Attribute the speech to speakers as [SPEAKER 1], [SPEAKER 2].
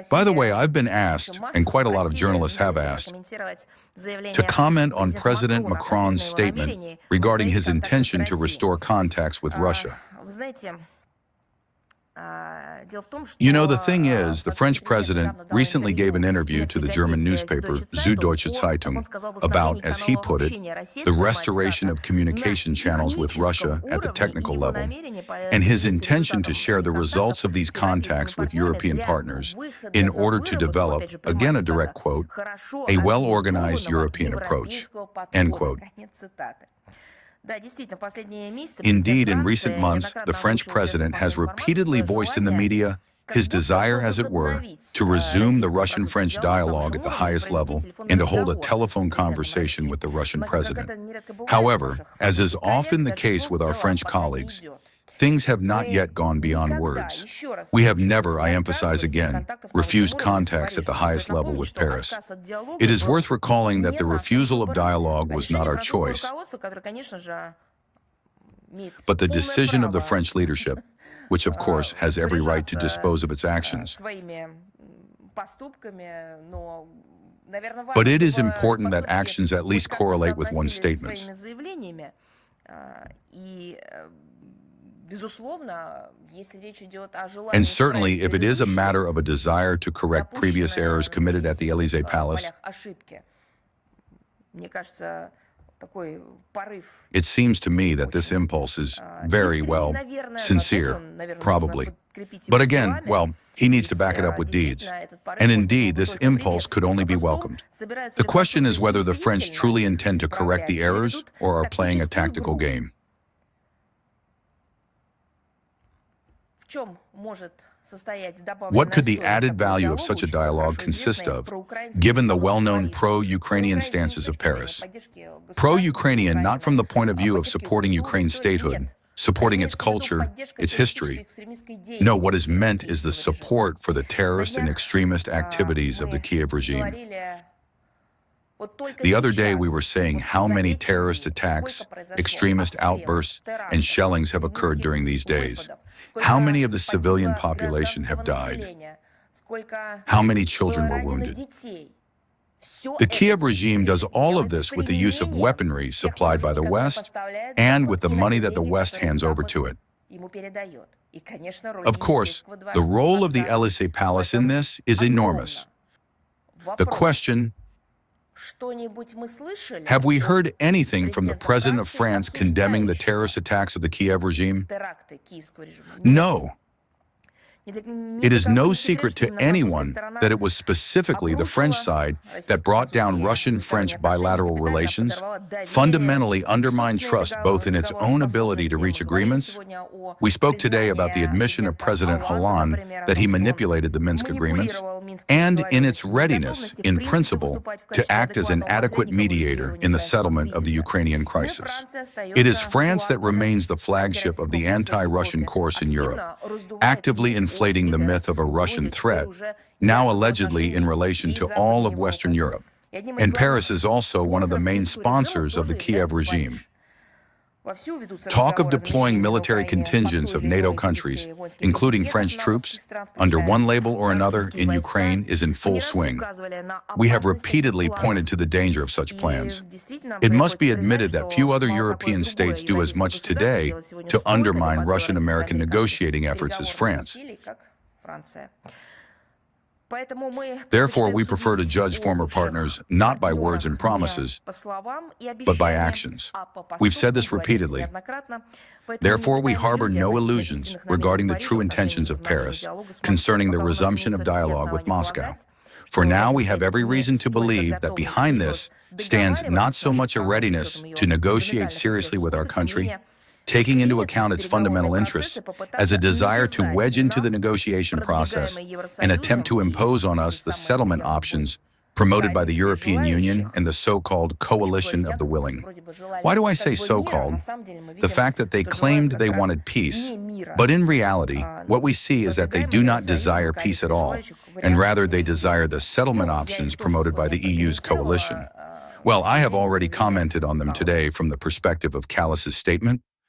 [SPEAKER 1] By the way, I've been asked, and quite a lot of journalists have asked, to comment on President Macron's statement regarding his intention to restore contacts with Russia. You know, the thing is, the French president recently gave an interview to the German newspaper Süddeutsche Zeitung about, as he put it, the restoration of communication channels with Russia at the technical level, and his intention to share the results of these contacts with European partners in order to develop, again a direct quote, a well-organized European approach, end quote. Indeed, in recent months, the French president has repeatedly voiced in the media his desire, as it were, to resume the Russian-French dialogue at the highest level and to hold a telephone conversation with the Russian president. However, as is often the case with our French colleagues, things have not yet gone beyond words. We have never, I emphasize again, refused contacts at the highest level with Paris. It is worth recalling that the refusal of dialogue was not our choice, but the decision of the French leadership, which of course has every right to dispose of its actions. But it is important that actions at least correlate with one's statements. And certainly, if it is a matter of a desire to correct previous errors committed at the Élysée Palace, it seems to me that this impulse is very, well, sincere, probably. But again, well, he needs to back it up with deeds. And indeed, this impulse could only be welcomed. The question is whether the French truly intend to correct the errors or are playing a tactical game. What could the added value of such a dialogue consist of, given the well-known pro-Ukrainian stances of Paris? Pro-Ukrainian not from the point of view of supporting Ukraine's statehood, supporting its culture, its history. No, what is meant is the support for the terrorist and extremist activities of the Kiev regime. The other day we were saying how many terrorist attacks, extremist outbursts, and shellings have occurred during these days. How many of the civilian population have died? How many children were wounded? The Kiev regime does all of this with the use of weaponry supplied by the West and with the money that the West hands over to it. Of course, the role of the Élysée Palace in this is enormous. The question: have we heard anything from the President of France condemning the terrorist attacks of the Kiev regime? No. It is no secret to anyone that it was specifically the French side that brought down Russian-French bilateral relations, fundamentally undermined trust both in its own ability to reach agreements. We spoke today about the admission of President Hollande that he manipulated the Minsk agreements, and in its readiness, in principle, to act as an adequate mediator in the settlement of the Ukrainian crisis. It is France that remains the flagship of the anti-Russian course in Europe, actively inflating the myth of a Russian threat, now allegedly in relation to all of Western Europe. And Paris is also one of the main sponsors of the Kiev regime. Talk of deploying military contingents of NATO countries, including French troops, under one label or another in Ukraine is in full swing. We have repeatedly pointed to the danger of such plans. It must be admitted that few other European states do as much today to undermine Russian-American negotiating efforts as France. Therefore, we prefer to judge former partners not by words and promises, but by actions. We've said this repeatedly. Therefore, we harbor no illusions regarding the true intentions of Paris concerning the resumption of dialogue with Moscow. For now, we have every reason to believe that behind this stands not so much a readiness to negotiate seriously with our country, taking into account its fundamental interests, as a desire to wedge into the negotiation process and attempt to impose on us the settlement options promoted by the European Union and the so-called coalition of the willing. Why do I say so-called? The fact that they claimed they wanted peace, but in reality, what we see is that they do not desire peace at all, and rather they desire the settlement options promoted by the EU's coalition. Well, I have already commented on them today from the perspective of Callas's statement,